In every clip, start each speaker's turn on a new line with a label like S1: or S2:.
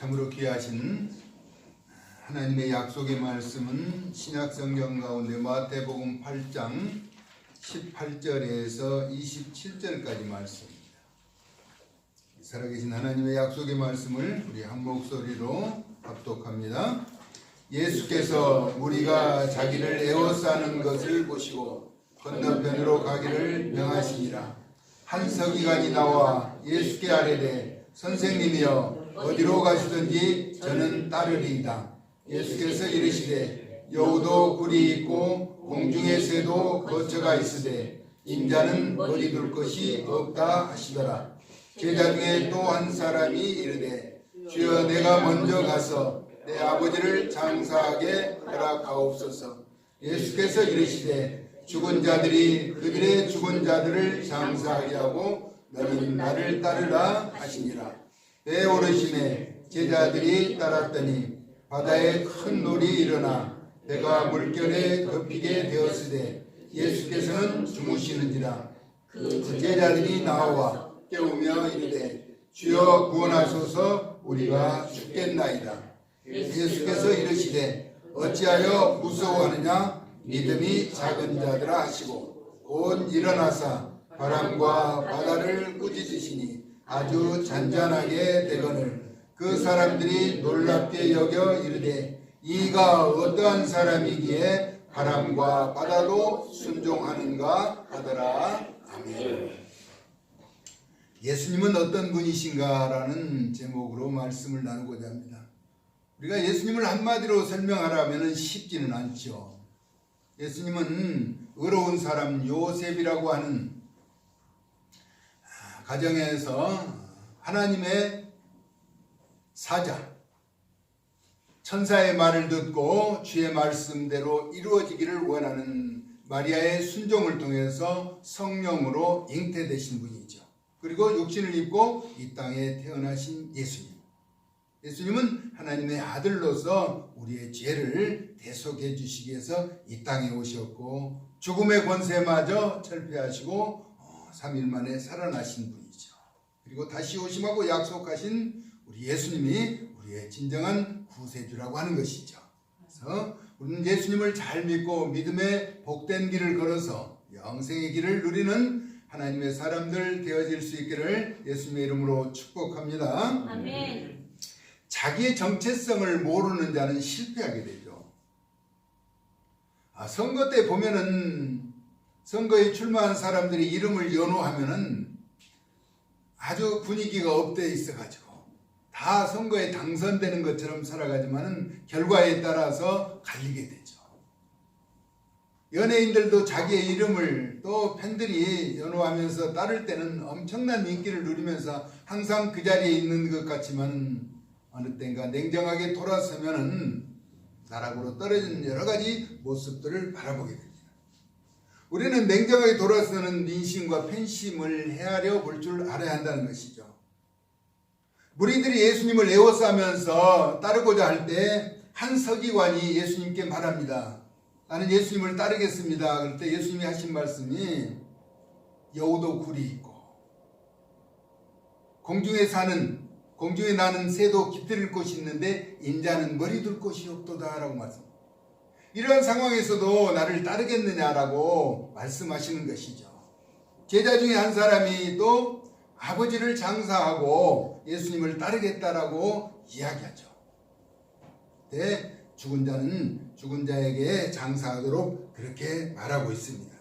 S1: 참으로 귀하신 하나님의 약속의 말씀은 신약성경 가운데 마태복음 8장 18절에서 27절까지 말씀입니다. 살아계신 하나님의 약속의 말씀을 우리 한 목소리로 합독합니다. 예수께서 무리가 자기를 에워싸는 것을 보시고 건너편으로 가기를 명하시니라. 한 서기관이 나와 예수께 아뢰되 선생님이여 어디로 가시든지 저는 따르리이다. 예수께서 이르시되 여우도 굴이 있고 공중의 새도 거처가 있으되 인자는 머리 둘 것이 없다 하시더라. 제자 중에 또 한 사람이 이르되 주여 내가 먼저 가서 내 아버지를 장사하게 허락하옵소서. 예수께서 이르시되 죽은 자들이 그들의 죽은 자들을 장사하게 하고 너는 나를 따르라 하시니라. 배오르심에 제자들이 따랐더니 바다에 큰 놀이 일어나 배가 물결에 덮이게 되었으되 예수께서는 주무시는지라. 그 제자들이 나와 깨우며 이르되 주여 구원하소서 우리가 죽겠나이다. 예수께서 이르시되 어찌하여 무서워하느냐 믿음이 작은 자들아 하시고 곧 일어나사 바람과 바다를 꾸짖으시니 아주 잔잔하게 되거늘 그 사람들이 놀랍게 여겨 이르되 이가 어떠한 사람이기에 바람과 바다도 순종하는가 하더라. 아멘. 예수님은 어떤 분이신가라는 제목으로 말씀을 나누고자 합니다. 우리가 예수님을 한마디로 설명하라면 쉽지는 않죠. 예수님은 의로운 사람 요셉이라고 하는 가정에서 하나님의 사자, 천사의 말을 듣고 주의 말씀대로 이루어지기를 원하는 마리아의 순종을 통해서 성령으로 잉태되신 분이죠. 그리고 육신을 입고 이 땅에 태어나신 예수님. 예수님은 하나님의 아들로서 우리의 죄를 대속해 주시기 위해서 이 땅에 오셨고 죽음의 권세마저 철폐하시고 3일 만에 살아나신 분이죠. 그리고 다시 오심하고 약속하신 우리 예수님이 우리의 진정한 구세주라고 하는 것이죠. 그래서 우리는 예수님을 잘 믿고 믿음의 복된 길을 걸어서 영생의 길을 누리는 하나님의 사람들 되어질 수 있기를 예수님의 이름으로 축복합니다.
S2: 아멘.
S1: 자기의 정체성을 모르는 자는 실패하게 되죠. 선거 때 보면은 선거에 출마한 사람들이 이름을 연호하면은 아주 분위기가 업되어 있어가지고 다 선거에 당선되는 것처럼 살아가지만은 결과에 따라서 갈리게 되죠. 연예인들도 자기의 이름을 또 팬들이 연호하면서 따를 때는 엄청난 인기를 누리면서 항상 그 자리에 있는 것 같지만 어느 때인가 냉정하게 돌아서면은 나락으로 떨어진 여러 가지 모습들을 바라보게 됩니다. 우리는 냉정하게 돌아서는 민심과 팬심을 헤아려 볼 줄 알아야 한다는 것이죠. 무리들이 예수님을 에워싸면서 따르고자 할 때 한 서기관이 예수님께 말합니다. 나는 예수님을 따르겠습니다. 그럴 때 예수님이 하신 말씀이 여우도 굴이 있고 공중에 나는 새도 깃들일 곳이 있는데 인자는 머리 둘 곳이 없도다 라고 말씀합니다. 이러한 상황에서도 나를 따르겠느냐라고 말씀하시는 것이죠. 제자 중에 한 사람이 또 아버지를 장사하고 예수님을 따르겠다라고 이야기하죠. 그때 죽은 자는 죽은 자에게 장사하도록 그렇게 말하고 있습니다.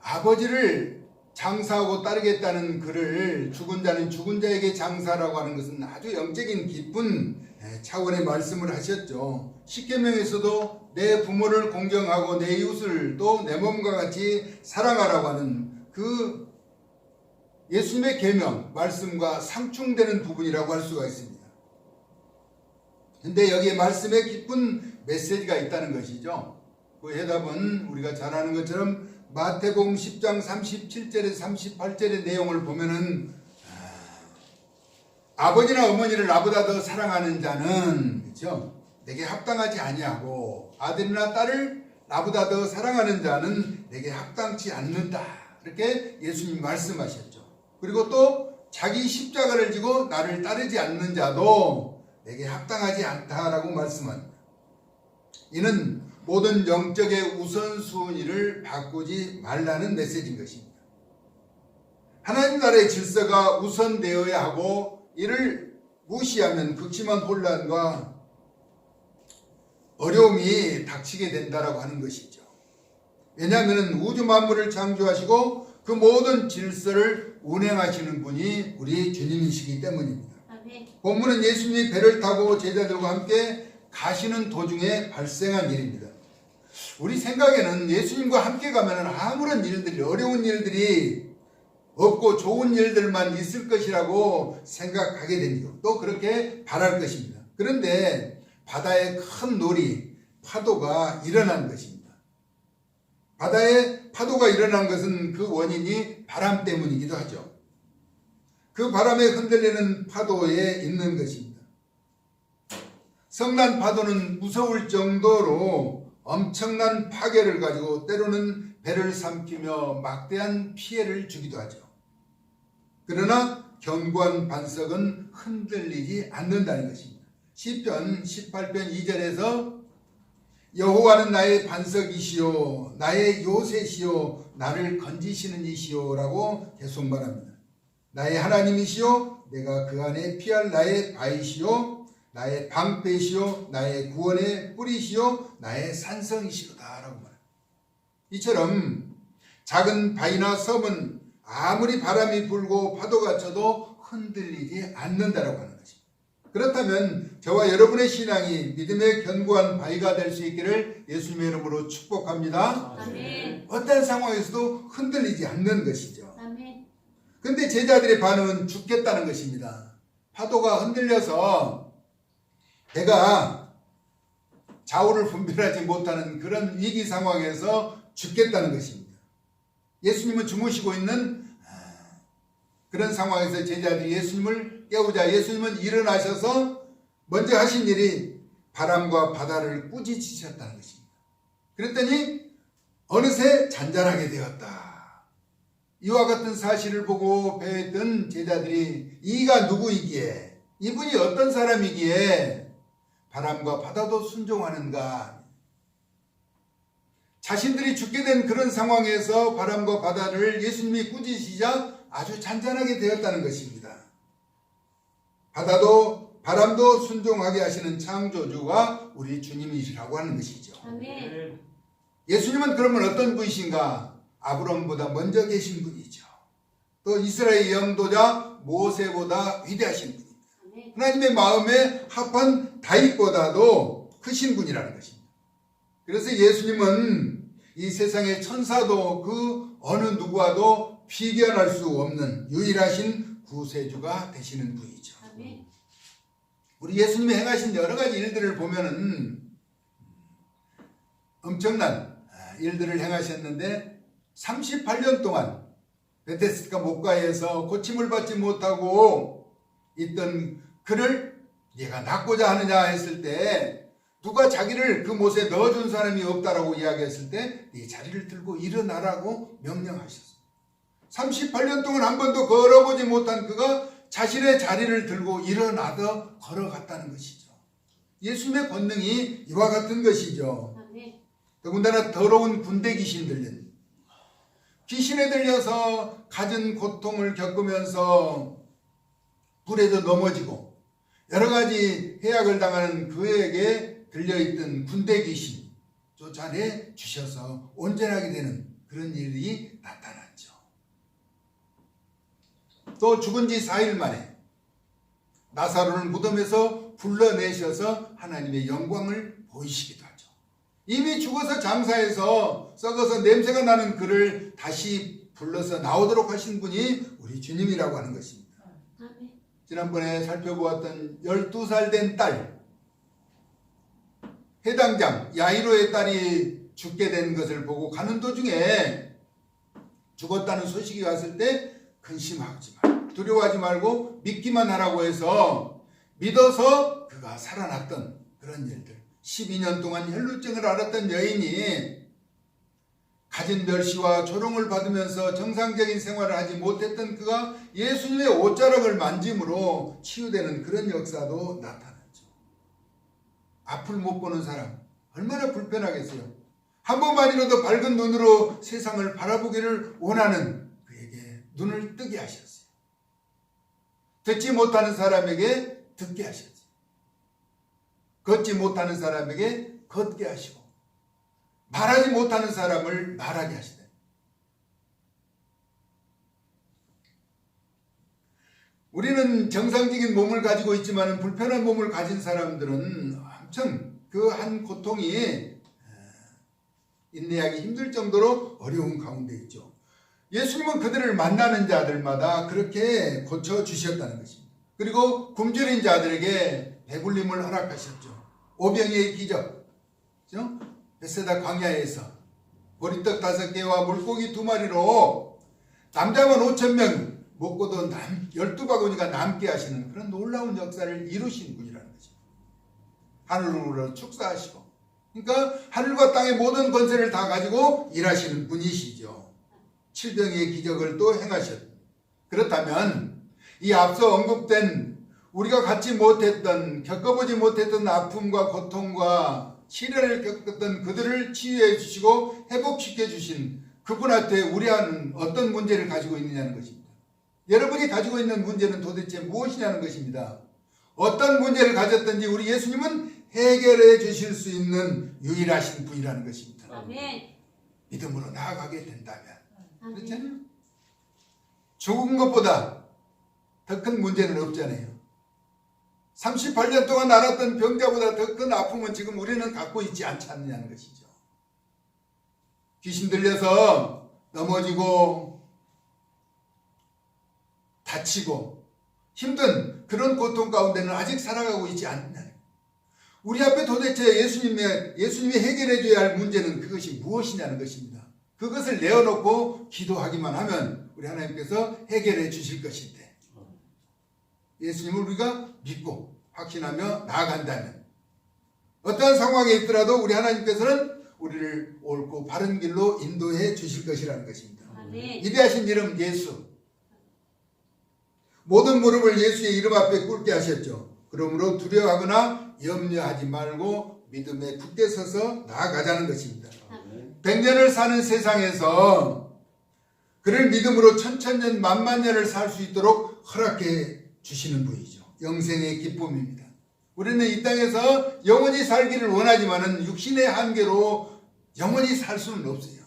S1: 아버지를 장사하고 따르겠다는 글을 죽은 자는 죽은 자에게 장사라고 하는 것은 아주 영적인 깊은 차원의 말씀을 하셨죠. 십계명에서도 내 부모를 공경하고 내 이웃을 또 내 몸과 같이 사랑하라고 하는 그 예수님의 계명 말씀과 상충되는 부분이라고 할 수가 있습니다. 근데 여기에 말씀에 깊은 메시지가 있다는 것이죠. 그 해답은 우리가 잘 아는 것처럼 마태복음 10장 37절에서 38절의 내용을 보면은 아버지나 어머니를 나보다 더 사랑하는 자는 그렇죠? 내게 합당하지 아니하고 아들이나 딸을 나보다 더 사랑하는 자는 내게 합당치 않는다. 이렇게 예수님이 말씀하셨죠. 그리고 또 자기 십자가를 지고 나를 따르지 않는 자도 내게 합당하지 않다라고 말씀합니다. 이는 모든 영적의 우선순위를 바꾸지 말라는 메시지인 것입니다. 하나님 나라의 질서가 우선되어야 하고 이를 무시하면 극심한 혼란과 어려움이 닥치게 된다라고 하는 것이죠. 왜냐하면 우주 만물을 창조하시고 그 모든 질서를 운행하시는 분이 우리 주님이시기 때문입니다. 아멘. 본문은 예수님이 배를 타고 제자들과 함께 가시는 도중에 발생한 일입니다. 우리 생각에는 예수님과 함께 가면 아무런 일들이, 어려운 일들이 없고 좋은 일들만 있을 것이라고 생각하게 됩니다. 또 그렇게 바랄 것입니다. 그런데 바다에 큰 놀이, 파도가 일어난 것입니다. 바다에 파도가 일어난 것은 그 원인이 바람 때문이기도 하죠. 그 바람에 흔들리는 파도에 있는 것입니다. 성난 파도는 무서울 정도로 엄청난 파괴를 가지고 때로는 배를 삼키며 막대한 피해를 주기도 하죠. 그러나 견고한 반석은 흔들리지 않는다는 것입니다. 시편 18편 2절에서 여호와는 나의 반석이시요 나의 요새시요 나를 건지시는 이시요라고 계속 말합니다. 나의 하나님이시요 내가 그 안에 피할 나의 바위시요 나의 방패시요 나의 구원의 뿌리시요 나의 산성이시로다라고 말합니다. 이처럼 작은 바위나 섬은 아무리 바람이 불고 파도가 쳐도 흔들리지 않는다라고 하는 것입니다. 그렇다면 저와 여러분의 신앙이 믿음의 견고한 바위가 될 수 있기를 예수님의 이름으로 축복합니다. 아멘. 어떤 상황에서도 흔들리지 않는 것이죠. 아멘. 그런데 제자들의 반응은 죽겠다는 것입니다. 파도가 흔들려서 배가 좌우를 분별하지 못하는 그런 위기 상황에서 죽겠다는 것입니다. 예수님은 주무시고 있는 그런 상황에서 제자들이 예수님을 깨우자 예수님은 일어나셔서 먼저 하신 일이 바람과 바다를 꾸짖으셨다는 것입니다. 그랬더니 어느새 잔잔하게 되었다. 이와 같은 사실을 보고 배에 든 제자들이 이가 누구이기에 이분이 어떤 사람이기에 바람과 바다도 순종하는가. 자신들이 죽게 된 그런 상황에서 바람과 바다를 예수님이 꾸짖으시자 아주 잔잔하게 되었다는 것입니다. 바람도 순종하게 하시는 창조주가 우리 주님이시라고 하는 것이죠. 아멘. 예수님은 그러면 어떤 분이신가? 아브라함보다 먼저 계신 분이죠. 또 이스라엘 영도자 모세보다 위대하신 분입니다. 아멘. 하나님의 마음에 합한 다윗보다도 크신 분이라는 것입니다. 그래서 예수님은 이 세상의 천사도 그 어느 누구와도 비견할 수 없는 유일하신 구세주가 되시는 분이죠. 아멘. 우리 예수님이 행하신 여러 가지 일들을 보면은 엄청난 일들을 행하셨는데 38년 동안 베데스다 목가에서 고침을 받지 못하고 있던 그를 네가 낫고자 하느냐 했을 때 누가 자기를 그 못에 넣어준 사람이 없다라고 이야기했을 때 네 자리를 들고 일어나라고 명령하셨어요. 38년 동안 한 번도 걸어보지 못한 그가 자신의 자리를 들고 일어나서 걸어갔다는 것이죠. 예수님의 권능이 이와 같은 것이죠. 더군다나 더러운 군대 귀신들은 귀신에 들려서 갖은 고통을 겪으면서 불에도 넘어지고 여러 가지 해악을 당하는 그에게 들려있던 군대 귀신 쫓아내 주셔서 온전하게 되는 그런 일이 나타났죠. 또 죽은 지 4일 만에 나사로를 무덤에서 불러내셔서 하나님의 영광을 보이시기도 하죠. 이미 죽어서 장사해서 썩어서 냄새가 나는 그를 다시 불러서 나오도록 하신 분이 우리 주님이라고 하는 것입니다. 지난번에 살펴보았던 12살 된 딸, 해당장 야이로의 딸이 죽게 된 것을 보고 가는 도중에 죽었다는 소식이 왔을 때 근심하지 말고 두려워하지 말고 믿기만 하라고 해서 믿어서 그가 살아났던 그런 일들, 12년 동안 혈루증을 앓았던 여인이 가진 멸시와 조롱을 받으면서 정상적인 생활을 하지 못했던 그가 예수님의 옷자락을 만짐으로 치유되는 그런 역사도 나타났죠. 앞을 못 보는 사람 얼마나 불편하겠어요. 한 번만이라도 밝은 눈으로 세상을 바라보기를 원하는 그에게 눈을 뜨게 하셨어요. 듣지 못하는 사람에게 듣게 하셨어요. 걷지 못하는 사람에게 걷게 하시고 말하지 못하는 사람을 말하게 하시다. 우리는 정상적인 몸을 가지고 있지만 불편한 몸을 가진 사람들은 엄청 그 한 고통이 인내하기 힘들 정도로 어려운 가운데 있죠. 예수님은 그들을 만나는 자들마다 그렇게 고쳐주셨다는 것입니다. 그리고 굶주린 자들에게 배불림을 허락하셨죠. 오병이의 기적, 그렇죠? 베세다 광야에서 보리떡 5개와 물고기 2마리로 남자만 5,000명 먹고도 12바구니가 남게 하시는 그런 놀라운 역사를 이루신 분이라는 것입니다. 하늘으로 축사하시고, 그러니까 하늘과 땅의 모든 권세를 다 가지고 일하시는 분이시죠. 칠병의 기적을 또 행하셨다. 그렇다면 이 앞서 언급된 우리가 갖지 못했던, 겪어보지 못했던 아픔과 고통과 시련을 겪었던 그들을 치유해 주시고 회복시켜 주신 그분한테 우리는 어떤 문제를 가지고 있느냐는 것입니다. 여러분이 가지고 있는 문제는 도대체 무엇이냐는 것입니다. 어떤 문제를 가졌든지 우리 예수님은 해결해 주실 수 있는 유일하신 분이라는 것입니다.
S2: 아멘.
S1: 믿음으로 나아가게 된다면.
S2: 아멘.
S1: 그렇잖아요. 죽은 것보다 더 큰 문제는 없잖아요. 38년 동안 앓았던 병자보다 더 큰 아픔은 지금 우리는 갖고 있지 않지 않느냐는 것이죠. 귀신 들려서 넘어지고 다치고 힘든 그런 고통 가운데는 아직 살아가고 있지 않느냐. 우리 앞에 도대체 예수님이 해결해 줘야 할 문제는 그것이 무엇이냐는 것입니다. 그것을 내어놓고 기도하기만 하면 우리 하나님께서 해결해 주실 것인데, 예수님을 우리가 믿고 확신하며 나아간다면 어떠한 상황에 있더라도 우리 하나님께서는 우리를 옳고 바른 길로 인도해 주실 것이라는 것입니다.
S2: 아멘.
S1: 위대하신 이름 예수, 모든 무릎을 예수의 이름 앞에 꿇게 하셨죠. 그러므로 두려워하거나 염려하지 말고 믿음에 굳게 서서 나아가자는 것입니다. 100년을 사는 세상에서 그를 믿음으로 천천년 만만년을 살 수 있도록 허락해 주시는 분이죠. 영생의 기쁨입니다. 우리는 이 땅에서 영원히 살기를 원하지만 육신의 한계로 영원히 살 수는 없어요.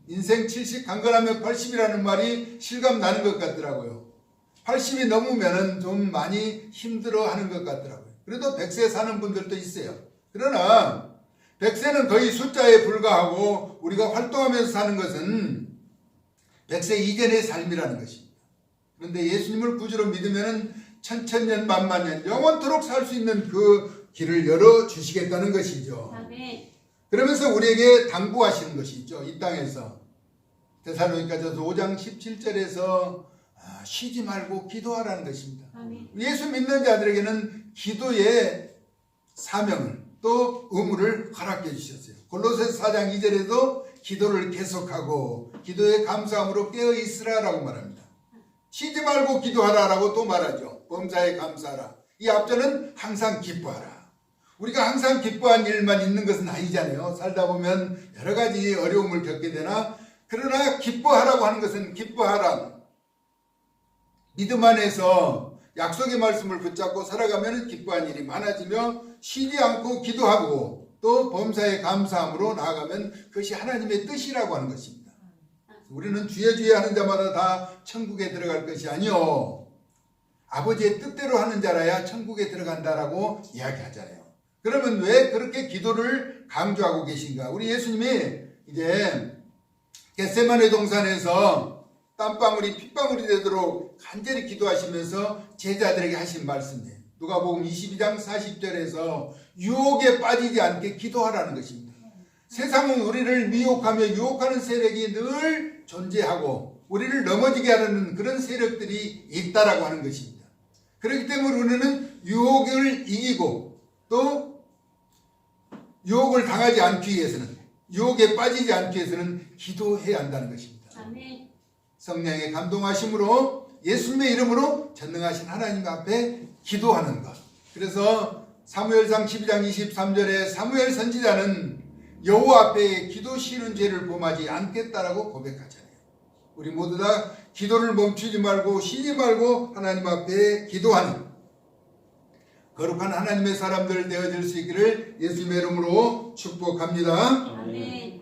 S1: 인생 70 강건하면 80이라는 말이 실감 나는 것 같더라고요. 80이 넘으면 좀 많이 힘들어하는 것 같더라고요. 그래도 100세 사는 분들도 있어요. 그러나 100세는 거의 숫자에 불과하고 우리가 활동하면서 사는 것은 100세 이전의 삶이라는 것입니다. 그런데 예수님을 구주로 믿으면 천천년 만만년 영원토록 살 수 있는 그 길을 열어주시겠다는 것이죠.
S2: 아멘.
S1: 그러면서 우리에게 당부하시는 것이 있죠. 이 땅에서 데살로니가전서 5장 17절에서 쉬지 말고 기도하라는 것입니다.
S2: 아멘.
S1: 예수 믿는 자들에게는 기도의 사명을 또 의무를 허락해 주셨어요. 골로새서 4장 2절에도 기도를 계속하고 기도에 감사함으로 깨어 있으라라고 말합니다. 쉬지 말고 기도하라라고 또 말하죠. 범사에 감사하라. 이 앞절은 항상 기뻐하라. 우리가 항상 기뻐한 일만 있는 것은 아니잖아요. 살다 보면 여러 가지 어려움을 겪게 되나, 그러나 기뻐하라고 하는 것은 기뻐하라. 믿음 안에서 약속의 말씀을 붙잡고 살아가면 기뻐한 일이 많아지며 쉬지 않고 기도하고 또 범사에 감사함으로 나아가면 그것이 하나님의 뜻이라고 하는 것입니다. 우리는 주여 하는 자마다 다 천국에 들어갈 것이 아니요 아버지의 뜻대로 하는 자라야 천국에 들어간다라고 이야기하잖아요. 그러면 왜 그렇게 기도를 강조하고 계신가? 우리 예수님이 이제 겟세마네 동산에서 땀방울이 핏방울이 되도록 간절히 기도하시면서 제자들에게 하신 말씀이에요. 누가복음 22장 40절에서 유혹에 빠지지 않게 기도하라는 것입니다. 세상은 우리를 미혹하며 유혹하는 세력이 늘 존재하고 우리를 넘어지게 하는 그런 세력들이 있다라고 하는 것입니다. 그렇기 때문에 우리는 유혹을 이기고 또 유혹을 당하지 않기 위해서는 유혹에 빠지지 않기 위해서는 기도해야 한다는 것입니다.
S2: 아멘.
S1: 성령의 감동하심으로 예수님의 이름으로 전능하신 하나님 앞에 기도하는 것. 그래서 사무엘상 12장 23절에 사무엘 선지자는 여호와 앞에 기도 쉬는 죄를 범하지 않겠다라고 고백하잖아요. 우리 모두 다 기도를 멈추지 말고 쉬지 말고 하나님 앞에 기도하는 거룩한 하나님의 사람들 되어질 수 있기를 예수님의 이름으로 축복합니다.
S2: 아멘.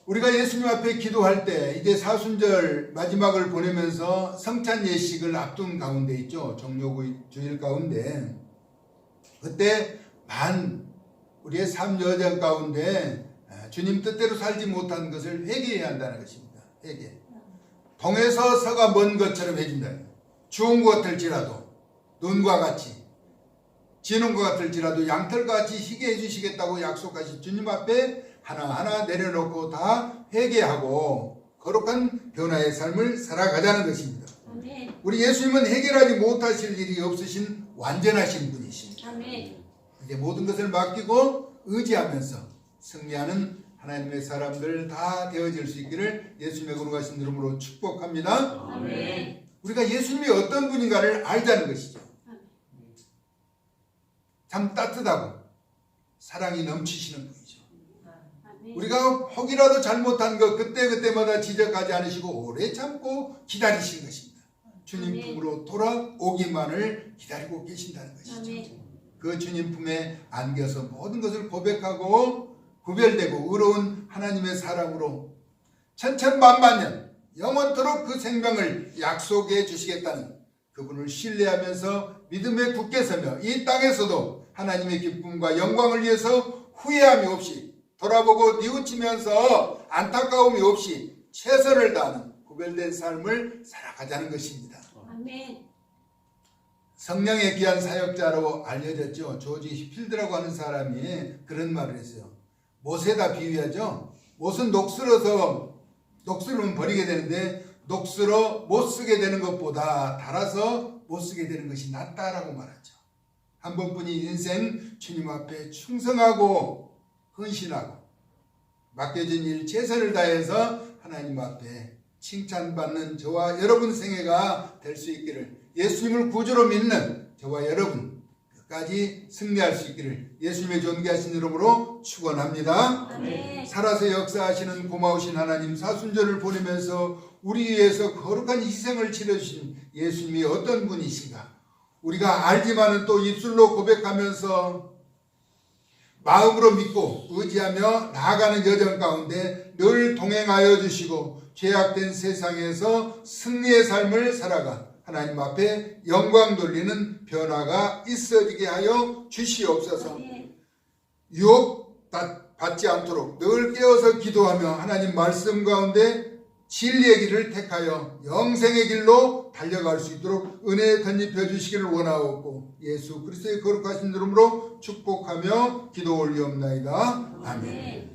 S1: 우리가 예수님 앞에 기도할 때 이제 사순절 마지막을 보내면서 성찬 예식을 앞둔 가운데 있죠. 종료주일 가운데 그때 우리의 삶 여정 가운데 주님 뜻대로 살지 못한 것을 회개해야 한다는 것입니다. 회개. 동에서 서가 먼 것처럼 해준다. 주운 것 같을지라도 눈과 같이 지는 것 같을지라도 양털같이 희게 해주시겠다고 약속하신 주님 앞에 하나하나 내려놓고 다 회개하고 거룩한 변화의 삶을 살아가자는 것입니다.
S2: 아멘.
S1: 우리 예수님은 해결하지 못하실 일이 없으신 완전하신 분이십니다.
S2: 아멘.
S1: 이제 모든 것을 맡기고 의지하면서 승리하는 하나님의 사람들 다 되어질 수 있기를 예수님의 거룩하신 이름으로 축복합니다.
S2: 아멘.
S1: 우리가 예수님이 어떤 분인가를 알자는 것이죠. 참 따뜻하고 사랑이 넘치시는 분이죠.
S2: 아멘.
S1: 우리가 혹이라도 잘못한 것 그때마다 지적하지 않으시고 오래 참고 기다리신 것입니다. 주님 품으로 돌아오기만을 기다리고 계신다는 것이죠.
S2: 아멘.
S1: 그 주님 품에 안겨서 모든 것을 고백하고 구별되고 의로운 하나님의 사람으로 천천만만년 영원토록 그 생명을 약속해 주시겠다는 그분을 신뢰하면서 믿음에 굳게 서며 이 땅에서도 하나님의 기쁨과 영광을 위해서 후회함이 없이 돌아보고 뉘우치면서 안타까움이 없이 최선을 다하는 구별된 삶을 살아가자는 것입니다.
S2: 아멘.
S1: 성령의 귀한 사역자로 알려졌죠. 조지 히필드라고 하는 사람이 그런 말을 했어요. 못에다 비유하죠. 못은 녹슬으면 버리게 되는데 녹슬어 못 쓰게 되는 것보다 달아서 못 쓰게 되는 것이 낫다라고 말하죠. 한 번뿐인 인생 주님 앞에 충성하고 헌신하고 맡겨진 일 최선을 다해서 하나님 앞에 칭찬받는 저와 여러분 생애가 될 수 있기를 예수님을 구주로 믿는 저와 여러분 끝까지 승리할 수 있기를 예수님의 존귀하신 이름으로 축원합니다.
S2: 아멘.
S1: 살아서 역사하시는 고마우신 하나님 사순절을 보내면서 우리 위해서 거룩한 희생을 치러주신 예수님이 어떤 분이신가 우리가 알지만은 또 입술로 고백하면서 마음으로 믿고 의지하며 나아가는 여정 가운데 늘 동행하여 주시고 죄악된 세상에서 승리의 삶을 살아가 하나님 앞에 영광 돌리는 변화가 있어지게 하여 주시옵소서. 유혹 받지 않도록 늘 깨어서 기도하며 하나님 말씀 가운데 진리의 길을 택하여 영생의 길로 달려갈 수 있도록 은혜 덧입혀 주시기를 원하옵고 예수 그리스도의 거룩하신 이름으로 축복하며 기도 올리옵나이다. 아멘.